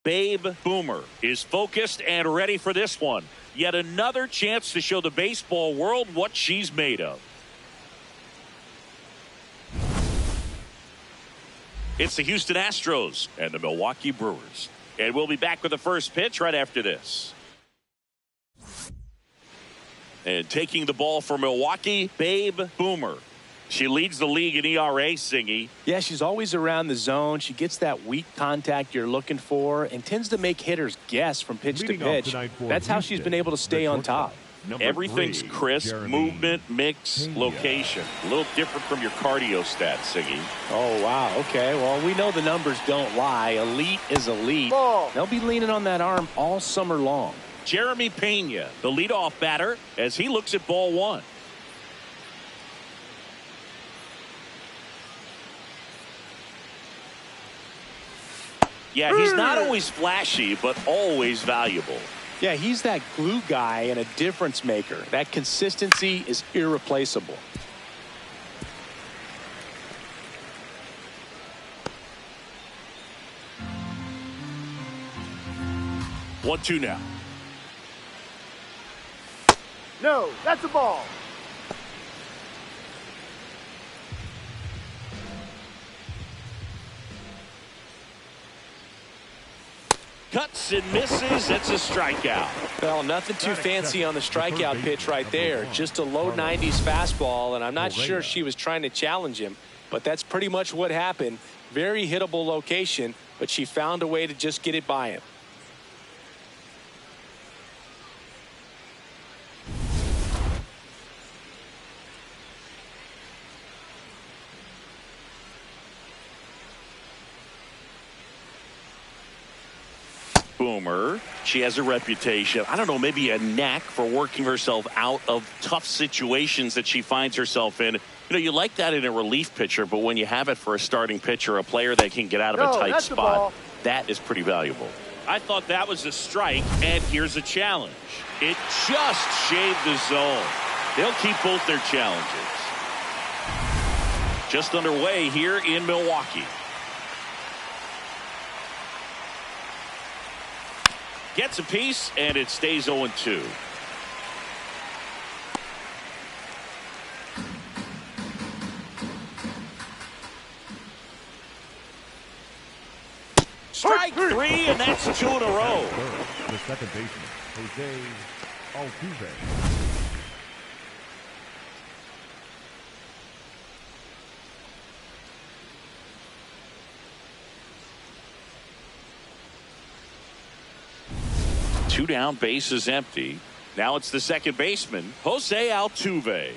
Babe Boomer is focused and ready for this one. Yet another chance to show the baseball world what she's made of. It's the Houston Astros and the Milwaukee Brewers. And we'll be back with the first pitch right after this. And taking the ball for Milwaukee, Babe Boomer. She leads the league in ERA, Singy. Yeah, she's always around the zone. She gets that weak contact you're looking for and tends to make hitters guess from pitch to pitch. That's how she's been able to stay on top. Everything's crisp, movement, mix, location. A little different from your cardio stats, Singy. Oh, wow. Okay, well, we know the numbers don't lie. Elite is elite. They'll be leaning on that arm all summer long. Jeremy Pena, the leadoff batter, as he looks at ball one. Yeah, he's not always flashy, but always valuable. Yeah, he's that glue guy and a difference maker. That consistency is irreplaceable. 1-2 now. No, that's a ball. Cuts and misses. It's a strikeout. Well, nothing too fancy on the strikeout pitch right there. Just a low 90s fastball, and I'm not sure she was trying to challenge him, but that's pretty much what happened. Very hittable location, but she found a way to just get it by him. Boomer. She has a reputation, I don't know, maybe a knack for working herself out of tough situations that she finds herself in. You know, you like that in a relief pitcher, but when you have it for a starting pitcher, a player that can get out of a tight spot, that is pretty valuable. I thought that was a strike, and here's a challenge. It just shaved the zone. They'll keep both their challenges. Just underway here in Milwaukee. Gets a piece, and it stays 0-2. Strike three, and that's 2 in a row. The second baseman, Jose Altuve. Two down, base is empty. Now it's the second baseman, Jose Altuve.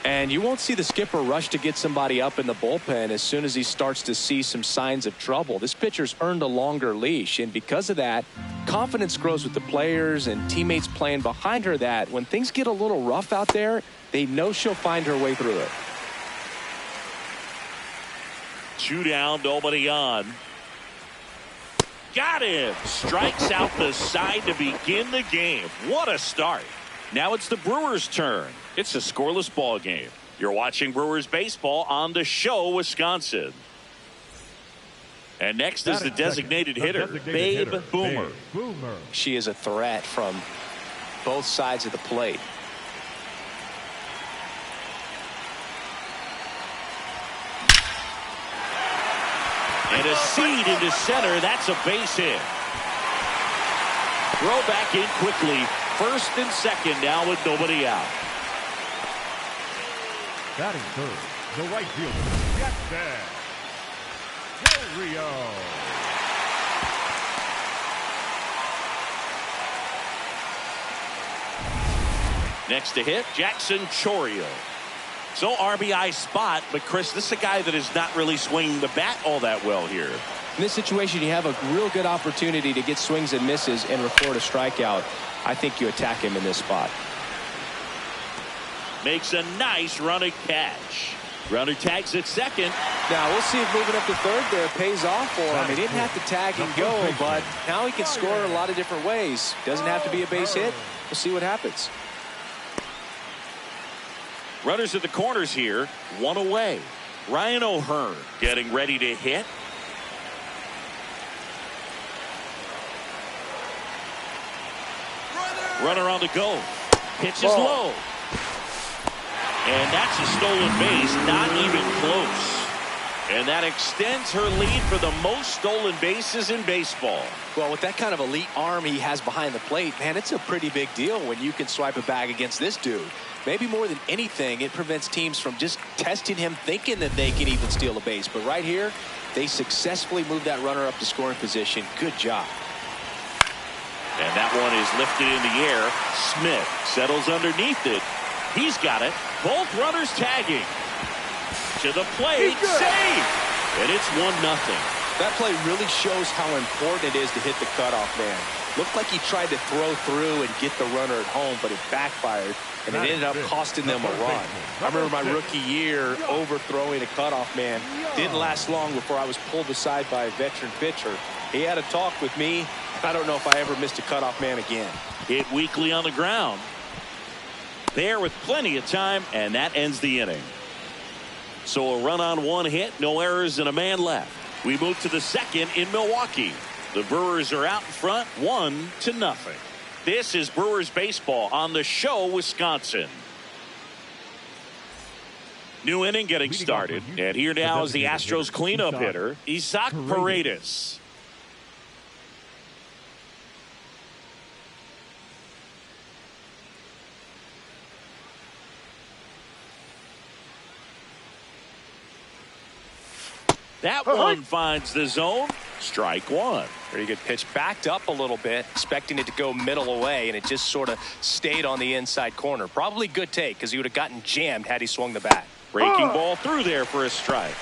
And you won't see the skipper rush to get somebody up in the bullpen as soon as he starts to see some signs of trouble. This pitcher's earned a longer leash, and because of that, confidence grows with the players and teammates playing behind her that when things get a little rough out there, they know she'll find her way through it. 2 down, nobody on. Got him. Strikes out the side to begin the game. What a start. Now it's the Brewers' turn. It's a scoreless ball game. You're watching Brewers baseball on the show, Wisconsin. And next is the designated hitter, Babe Boomer. She is a threat from both sides of the plate. And a seed into center. That's a base hit. Throw back in quickly. First and second now with nobody out. Batting third, the right fielder, Jackson Del Rio. Next to hit, Jackson Chourio. So RBI spot, but Chris, this is a guy that is not really swinging the bat all that well here. In this situation, you have a real good opportunity to get swings and misses and record a strikeout. I think you attack him in this spot. Makes a nice running catch. Runner tags at second. Now we'll see if moving up to third there pays off for him. He didn't have to tag and go, but now he can score in a lot of different ways. Doesn't have to be a base hit. We'll see what happens. Runners at the corners here, one away. Ryan O'Hearn getting ready to hit. Runner on the go. Pitch is low. And that's a stolen base. Not even close. And that extends her lead for the most stolen bases in baseball. Well, with that kind of elite arm he has behind the plate, man, it's a pretty big deal when you can swipe a bag against this dude. Maybe more than anything, it prevents teams from just testing him, thinking that they can even steal a base. But right here, they successfully moved that runner up to scoring position. Good job. And that one is lifted in the air. Smith settles underneath it. He's got it. Both runners tagging. To the plate, save! And it's 1-0. That play really shows how important it is to hit the cutoff man. Looked like he tried to throw through and get the runner at home, but it backfired, and it ended up costing them a run. I remember my rookie year overthrowing a cutoff man. Didn't last long before I was pulled aside by a veteran pitcher. He had a talk with me. I don't know if I ever missed a cutoff man again. Hit weakly on the ground. There with plenty of time, and that ends the inning. So a run on 1 hit, no errors, and a man left. We move to the second in Milwaukee. The Brewers are out in front, 1-0. This is Brewers baseball on the show, Wisconsin. New inning getting started. And here now is the Astros cleanup hitter, Isaac Paredes. That one finds the zone. Strike one. Pretty good pitch. Backed up a little bit, expecting it to go middle away, and it just sort of stayed on the inside corner. Probably good take, because he would have gotten jammed had he swung the bat. Breaking ball through there for a strike.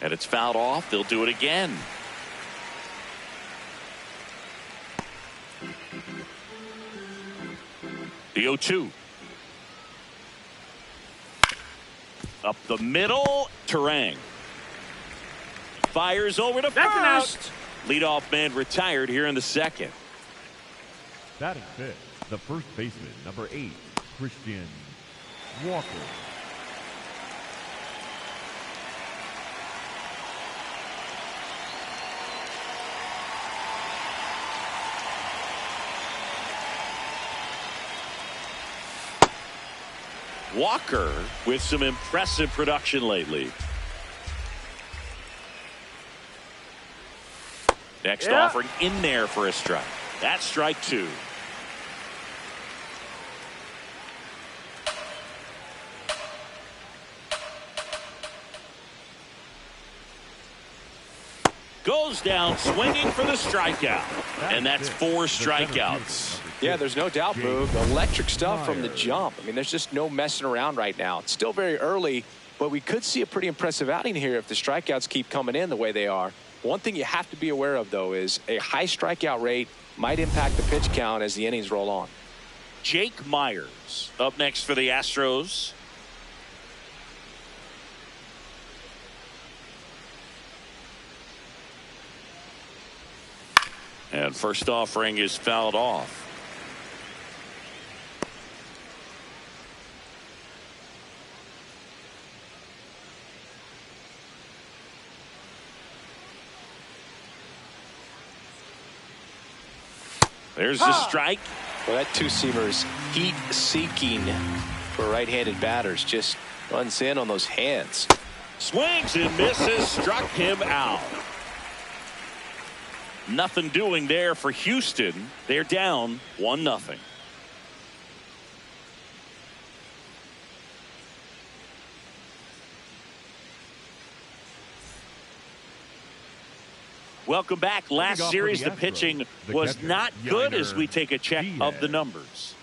And it's fouled off. They'll do it again. The 0-2. Up the middle. Terang. Fires over to first. Leadoff man retired here in the second. Batting fifth, the first baseman, number 8, Christian Walker. Walker with some impressive production lately. Next offering in there for a strike. That's strike two. Goes down swinging for the strikeout. And that's 4 strikeouts. Yeah, there's no doubt, Boog. Electric stuff from the jump. I mean, there's just no messing around right now. It's still very early, but we could see a pretty impressive outing here if the strikeouts keep coming in the way they are. One thing you have to be aware of, though, is a high strikeout rate might impact the pitch count as the innings roll on. Jake Myers up next for the Astros. And first offering is fouled off. There's the strike. Well, that two-seamer is heat-seeking for right-handed batters. Just runs in on those hands. Swings and misses. Struck him out. Nothing doing there for Houston. They're down 1-0. Welcome back. Last series, the pitching was not good as we take a check of the numbers.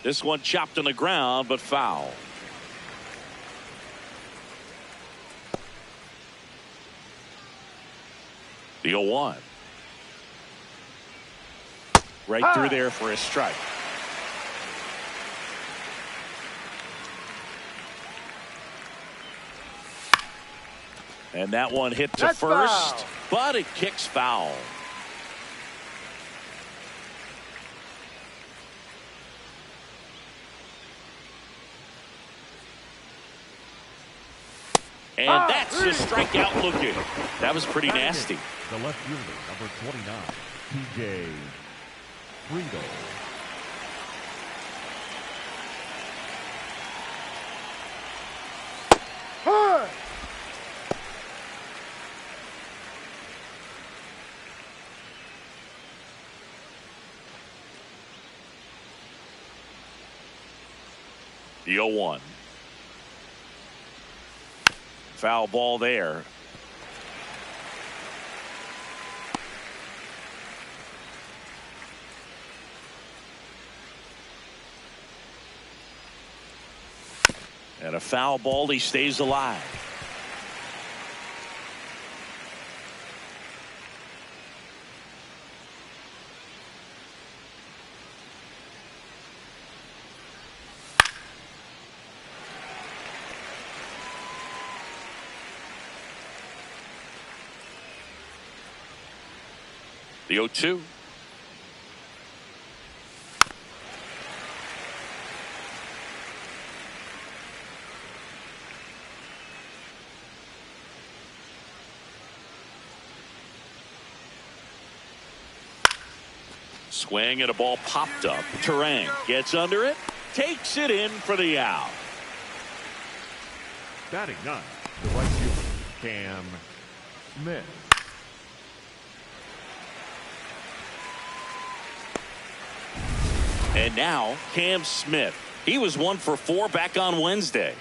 This one chopped on the ground, but foul. The 0-1. Right through there for a strike. And that one hit to That's first, foul. but it kicks foul. And that's a strikeout looking. That was pretty nasty. The left fielder, number 29, T.J. Friedel. Hard. The 0-1. Foul ball there. And a foul ball, he stays alive. The 0-2. Swing and a ball popped up. Terang gets under it, takes it in for the out. Batting ninth, the right fielder, Cam Smith. And now Cam Smith. He was 1 for 4 back on Wednesday.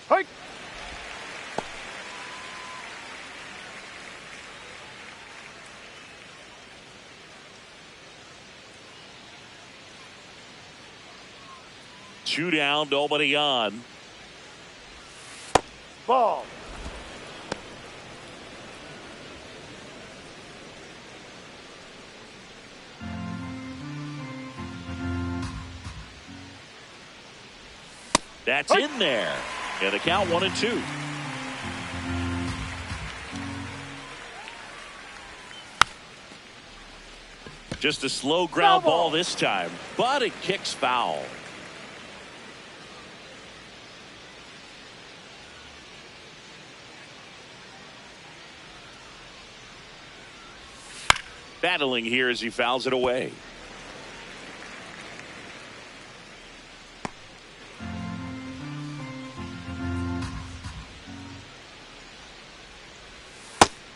Hike. Two down, nobody on. Ball. That's in there. And the count 1-2. Just a slow ground ball this time, but it kicks foul. Battling here as he fouls it away.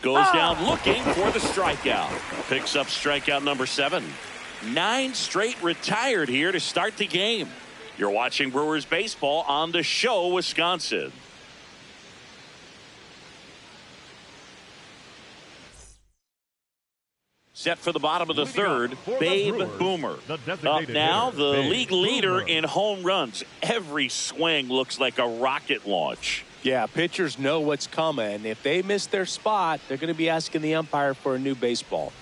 Goes down looking for the strikeout. Picks up strikeout number 7. 9 straight retired here to start the game. You're watching Brewers baseball on the show, Wisconsin. Set for the bottom of the third, Babe Boomer. Up now, the league leader in home runs. Every swing looks like a rocket launch. Yeah, pitchers know what's coming. If they miss their spot, they're going to be asking the umpire for a new baseball.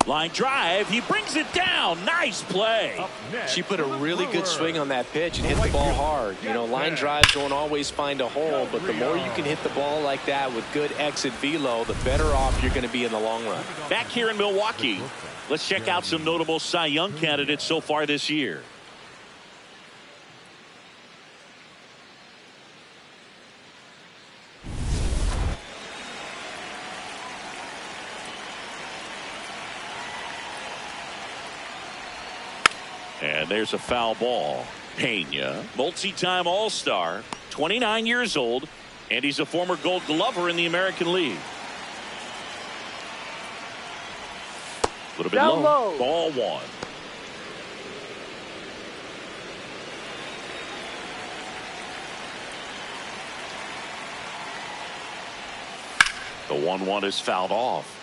Line drive, he brings it down. Nice play. She put a really good swing on that pitch and hit the ball hard. You know, line drives don't always find a hole, but the more you can hit the ball like that with good exit velo, the better off you're going to be in the long run. Back here in Milwaukee, let's check out some notable Cy Young candidates so far this year. And there's a foul ball. Pena, multi-time All-Star, 29 years old, and he's a former Gold Glover in the American League. A little bit low. Ball 1. The 1-1 is fouled off.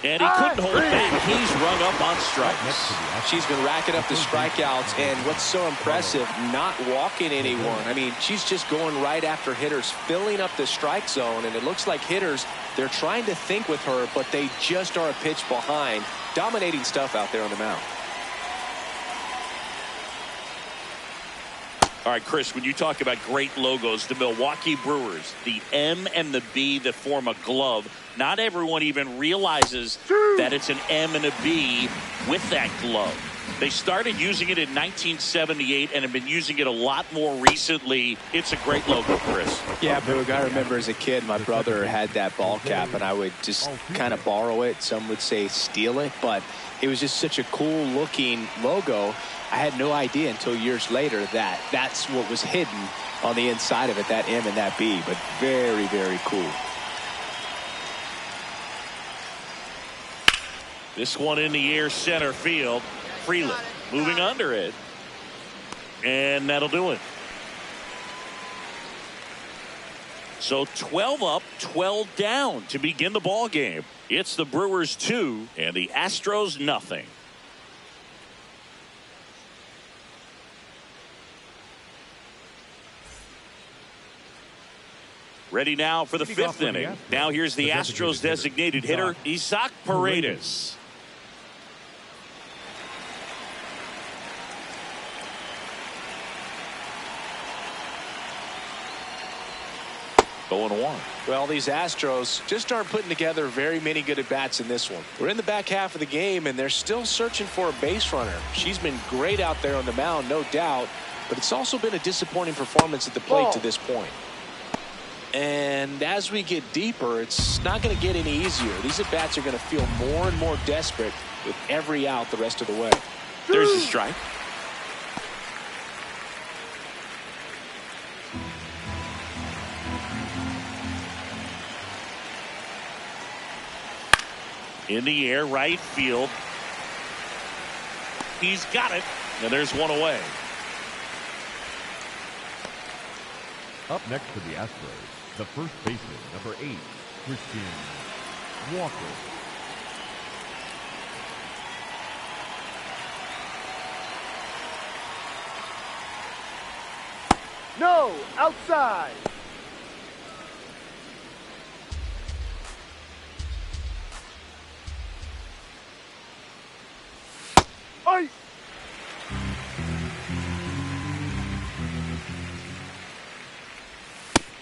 And he couldn't hold it back. He's rung up on strikes. She's been racking up the strikeouts, and what's so impressive, not walking anyone. I mean, she's just going right after hitters, filling up the strike zone, and it looks like hitters, they're trying to think with her, but they just are a pitch behind. Dominating stuff out there on the mound. All right, Chris, when you talk about great logos, the Milwaukee Brewers, the M and the B that form a glove, not everyone even realizes that it's an M and a B with that glove. They started using it in 1978 and have been using it a lot more recently. It's a great logo, Chris. Yeah, Boog, I remember as a kid, my brother had that ball cap, and I would just kind of borrow it. Some would say steal it, but it was just such a cool looking logo. I had no idea until years later that that's what was hidden on the inside of it, that M and that B, but very, very cool. This one in the air, center field. Freeland moving under it. And that'll do it. So 12 up, 12 down to begin the ball game. It's the Brewers 2 and the Astros nothing. Ready now for the fifth inning. Now here's the Astros designated hitter, Isaac Paredes. 0-1. Well, these Astros just aren't putting together very many good at-bats in this one. We're in the back half of the game, and they're still searching for a base runner. She's been great out there on the mound, no doubt, but it's also been a disappointing performance at the plate to this point. And as we get deeper, it's not going to get any easier. These at-bats are going to feel more and more desperate with every out the rest of the way. There's a strike. In the air, right field. He's got it. And there's one away. Up next for the Astros, the first baseman, number 8, Christian Walker. No, outside. Ice.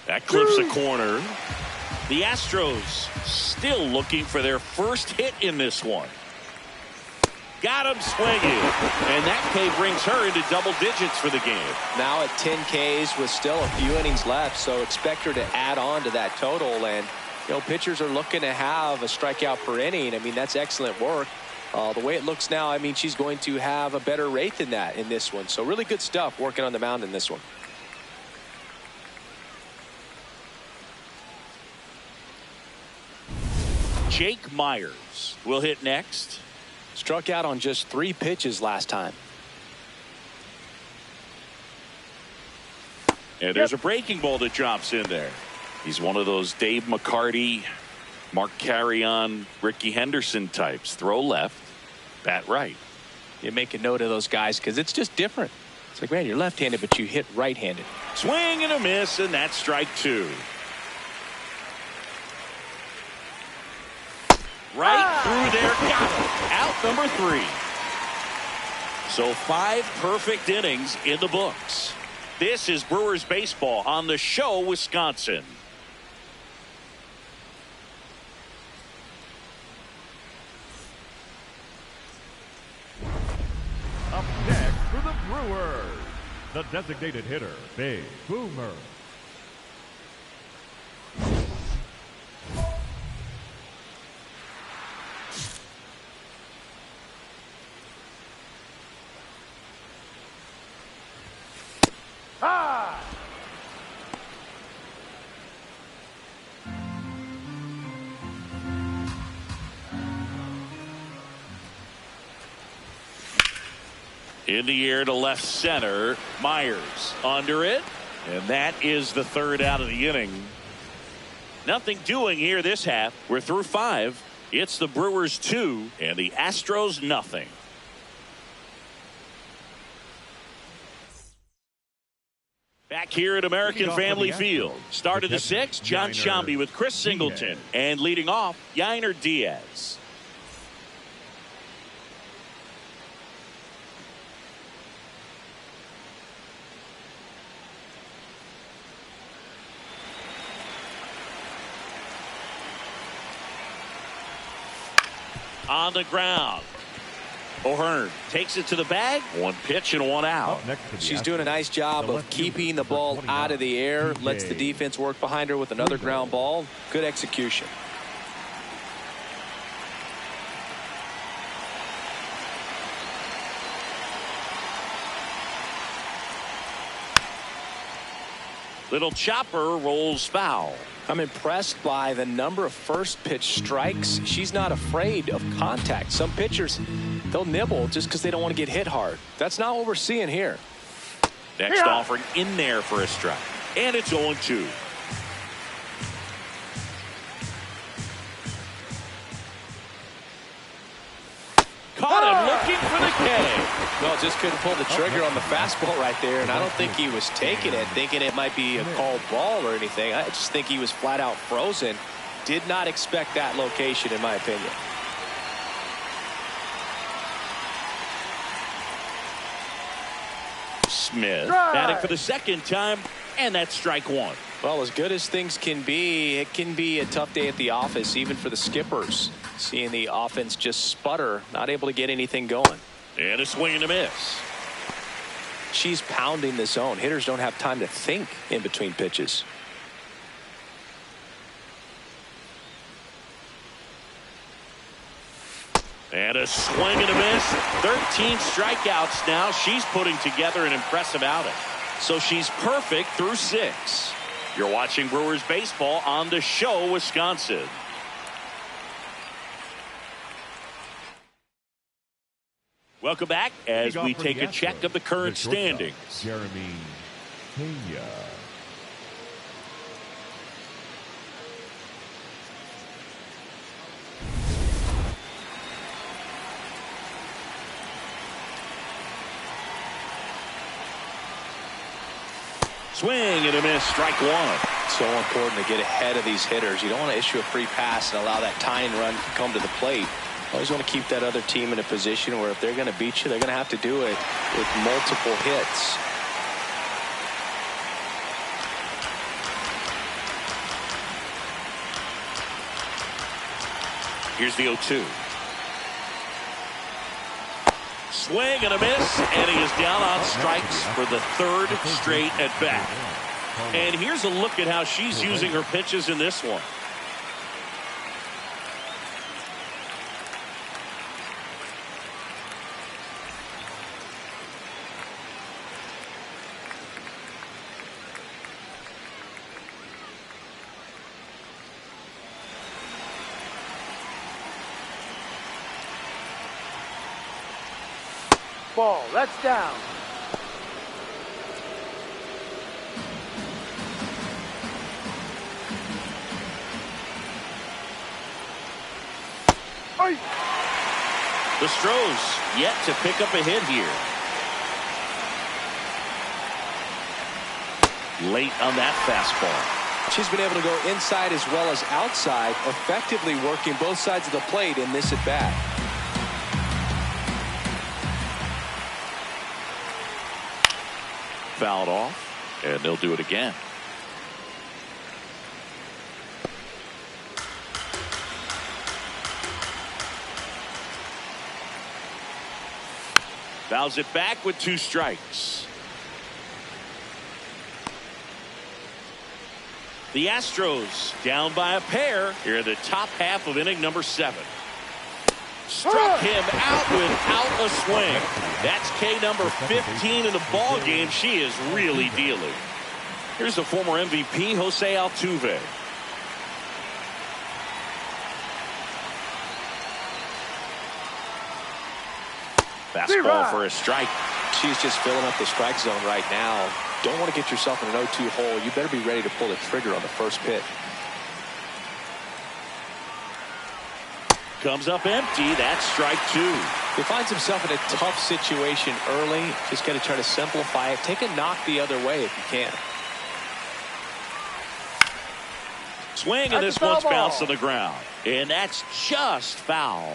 That clips a corner. The Astros still looking for their first hit in this one. Got him swinging. And that K brings her into double digits for the game. Now at 10 Ks with still a few innings left, so expect her to add on to that total. And, you know, pitchers are looking to have a strikeout per inning. I mean, that's excellent work. The way it looks now, I mean, she's going to have a better rate than that in this one. So really good stuff working on the mound in this one. Jake Myers will hit next. Struck out on just 3 pitches last time. And there's a breaking ball that drops in there. He's one of those Dave McCarty, Mark Carrion, Ricky Henderson types. Throw left, bat right. You make a note of those guys because it's just different. It's like, man, you're left-handed, but you hit right-handed. Swing and a miss, and that's strike 2. Right through there, got him. Out number 3. So 5 perfect innings in the books. This is Brewers baseball on the show, Wisconsin. Up next for the Brewers, the designated hitter, Big Boomer. In the air to left center. Myers under it. And that is the 3rd out of the inning. Nothing doing here this half. We're through 5. It's the Brewers 2 and the Astros nothing. Back here at American Family Field. Start of the sixth, John Sciambi with Chris Singleton. And leading off, YR2. On the ground. O'Hearn takes it to the bag. One pitch and one out. She's doing a nice job of keeping the ball out of the air. Lets the defense work behind her with another ground ball. Good execution. Little chopper rolls foul. I'm impressed by the number of first pitch strikes. She's not afraid of contact. Some pitchers, they'll nibble just because they don't want to get hit hard. That's not what we're seeing here. Next offering in there for a strike. And it's 0-2. Caught him looking for the K. No, just couldn't pull the trigger on the fastball right there, and I don't think he was taking it, thinking it might be a called ball or anything. I just think he was flat out frozen. Did not expect that location, in my opinion. Smith batting for the second time, and that's strike one. Well, as good as things can be, it can be a tough day at the office, even for the skippers. Seeing the offense just sputter, not able to get anything going. And a swing and a miss. She's pounding the zone. Hitters don't have time to think in between pitches. And a swing and a miss. 13 strikeouts now. She's putting together an impressive outing. So she's perfect through 6. You're watching Brewers baseball on the show, Wisconsin. Welcome back as we take a check of the current standings. Jeremy Pena. Swing and a miss, strike one. So important to get ahead of these hitters. You don't want to issue a free pass and allow that tying run to come to the plate. Always want to keep that other team in a position where if they're going to beat you, they're going to have to do it with multiple hits. Here's the 0-2. Swing and a miss, and he is down on strikes for the 3rd straight at bat. And here's a look at how she's using her pitches in this one. Ball, that's down. Aye. The Stros yet to pick up a hit here. Late on that fastball. She's been able to go inside as well as outside, effectively working both sides of the plate in this at bat. Fouled off, and they'll do it again. Fouls it back with 2 strikes. The Astros down by a pair here in the top half of inning number 7. Struck him out without a swing. That's K number 15 in the ball game. She is really dealing. Here's the former MVP, Jose Altuve. Fastball for a strike. She's just filling up the strike zone right now. Don't want to get yourself in an 0-2 hole. You better be ready to pull the trigger on the first pitch. Comes up empty. That's strike two. He finds himself in a tough situation early. Just got to try to simplify it. Take a knock the other way if you can. Swing, and this one's bounced to the ground. And that's just foul.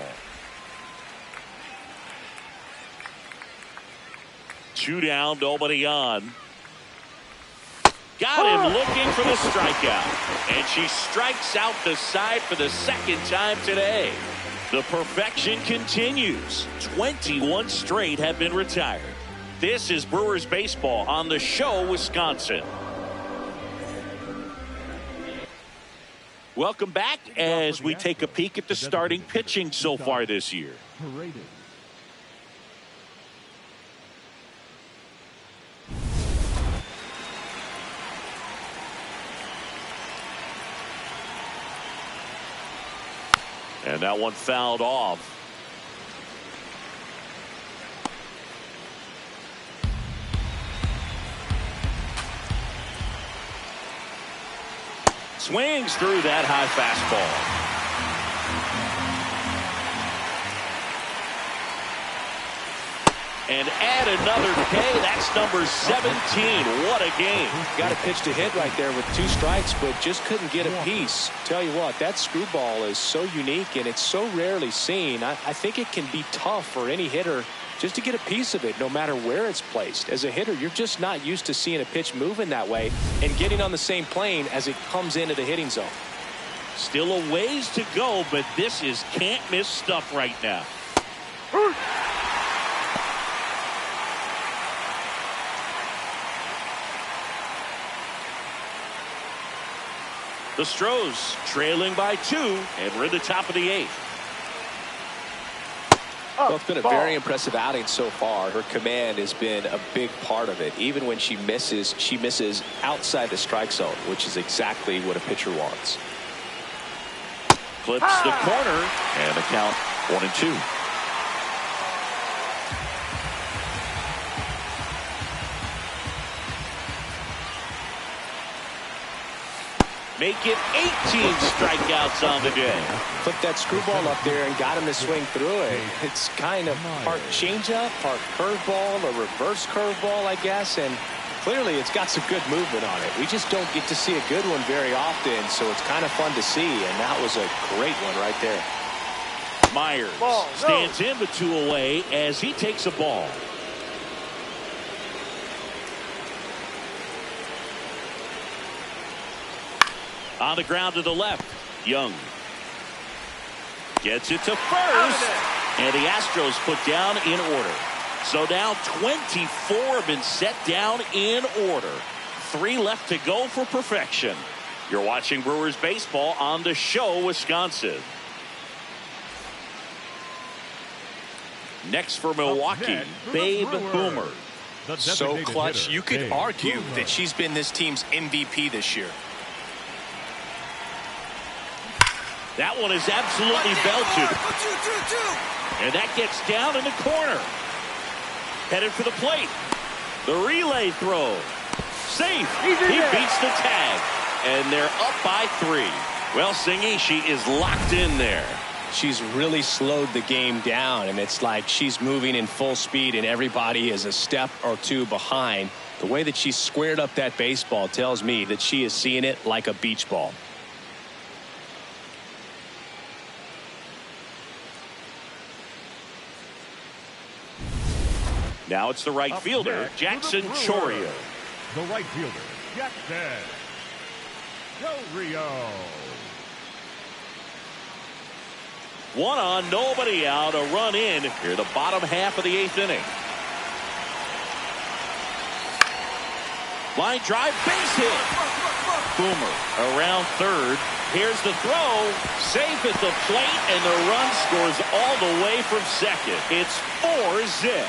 2 down, nobody on. Got him looking for the strikeout. And she strikes out the side for the second time today. The perfection continues. 21 straight have been retired. This is Brewers baseball on the show, Wisconsin. Welcome back as we take a peek at the starting pitching so far this year. And that one fouled off. Swings through that high fastball. And add another K. That's number 17. What a game. Got a pitch to hit right there with 2 strikes, but just couldn't get a piece. Tell you what, that screwball is so unique and it's so rarely seen. I think it can be tough for any hitter just to get a piece of it, no matter where it's placed. As a hitter, you're just not used to seeing a pitch moving that way and getting on the same plane as it comes into the hitting zone. Still a ways to go, but this is can't miss stuff right now. The Stros trailing by 2, and we're in the top of the 8th. Well, it's been a very impressive outing so far. Her command has been a big part of it. Even when she misses outside the strike zone, which is exactly what a pitcher wants. Clips the corner, and the count 1-2. Make it 18 strikeouts on the day. Put that screwball up there and got him to swing through it. It's kind of part changeup, part curveball, a reverse curveball, I guess. And clearly it's got some good movement on it. We just don't get to see a good one very often, so it's kind of fun to see. And that was a great one right there. Myers stands in with 2 away as he takes a ball. On the ground to the left, Young gets it to first, and the Astros put down in order. So now 24 have been set down in order. 3 left to go for perfection. You're watching Brewers baseball on the show, Wisconsin. Next for Milwaukee, Babe Boomer. So clutch, you could argue that she's been this team's MVP this year. That one is absolutely belted. And that gets down in the corner. Headed for the plate. The relay throw. Safe. He beats the tag. And they're up by 3. Well, Singy, she is locked in there. She's really slowed the game down, and it's like she's moving in full speed and everybody is a step or 2 behind. The way that she squared up that baseball tells me that she is seeing it like a beach ball. Now it's the right fielder, Jackson Chourio. The right fielder, Jackson Chourio. 1 on, nobody out, a run in here, the bottom half of the 8th inning. Line drive, base hit. Boomer around third. Here's the throw, safe at the plate, and the run scores all the way from second. It's 4-zip.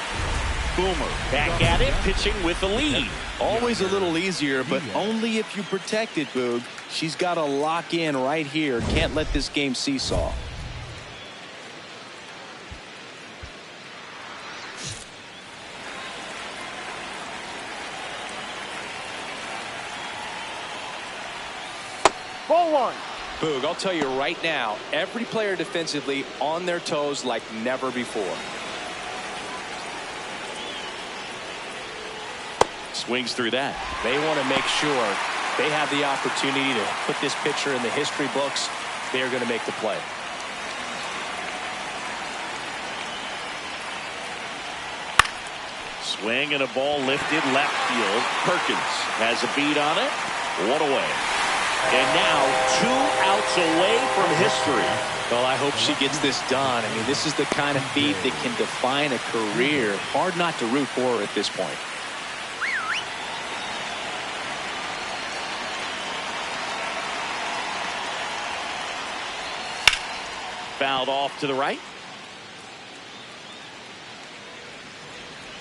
Boomer back at it, pitching with the lead. Always a little easier, but only if you protect it, Boog. She's got to lock in right here. Can't let this game seesaw. Ball 1. Boog, I'll tell you right now, every player defensively on their toes like never before. Swings through that. They want to make sure they have the opportunity to put this pitcher in the history books. They are going to make the play. Swing and a ball lifted left field. Perkins has a beat on it. One away. And now 2 outs away from history. Well, I hope she gets this done. I mean, this is the kind of feat that can define a career. Hard not to root for her at this point. Fouled off to the right.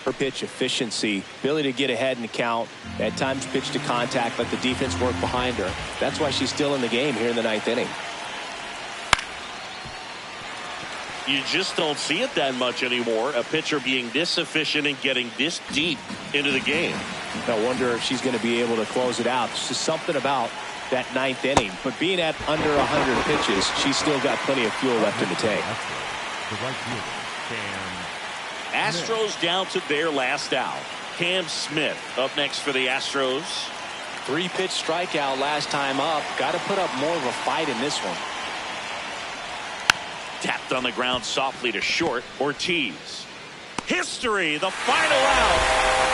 Her pitch efficiency, ability to get ahead in the count, at times pitch to contact, let the defense work behind her. That's why she's still in the game here in the 9th inning. You just don't see it that much anymore. A pitcher being this efficient and getting this deep into the game. I wonder if she's going to be able to close it out. There's just something about that 9th inning. But being at under 100 pitches, she's still got plenty of fuel left in the tank. The right fielder, Astros down to their last out. Cam Smith up next for the Astros. 3-pitch strikeout last time up. Got to put up more of a fight in this one. Tapped on the ground softly to short. Ortiz. History, the final out.